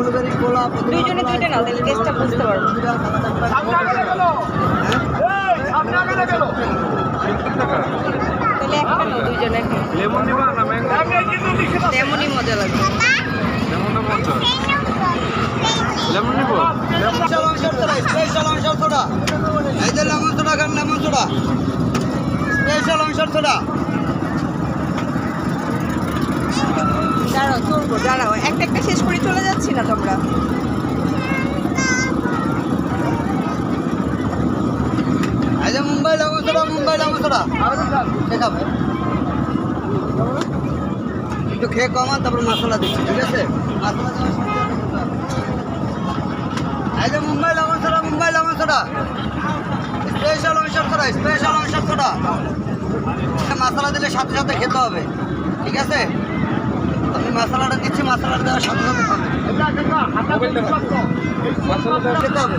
Blueberry কোলা দুইজনে দুইটা নাও তাহলে টেস্টটা বুঝতে পারবো। তাহলে একটা নাও দুইজনে। লেমন দিবা না ম্যাঙ্গো? তেমনই মজা লাগবে। লেমনটা মজা। লেমন নিব? স্পেশাল অংশের সোডা, এই যে লেমন সোডা খান, লেমন সোডা স্পেশাল অংশের সোডা। দাঁড়াও চলবো, দাঁড়াও একটা একটা শেষ করে চলে যাচ্ছি না তোমরা। এই যে Mumbai lemon soda, Mumbai lemon soda দেখাবে একটু খেয়ে কমান, তারপর মশলা দিচ্ছি, ঠিক আছে? মশলা দেওয়ার সাথে এই যে Mumbai lemon soda, Mumbai lemon soda special অংশের সোডা, স্পেশাল অংশের সোডা। মশলা দিলে সাথে সাথে খেতে হবে, ঠিক আছে? আমি মশলাটা দিচ্ছি, মশলাটা দেওয়ার সাথে সাথে খাবে, খেতে হবে।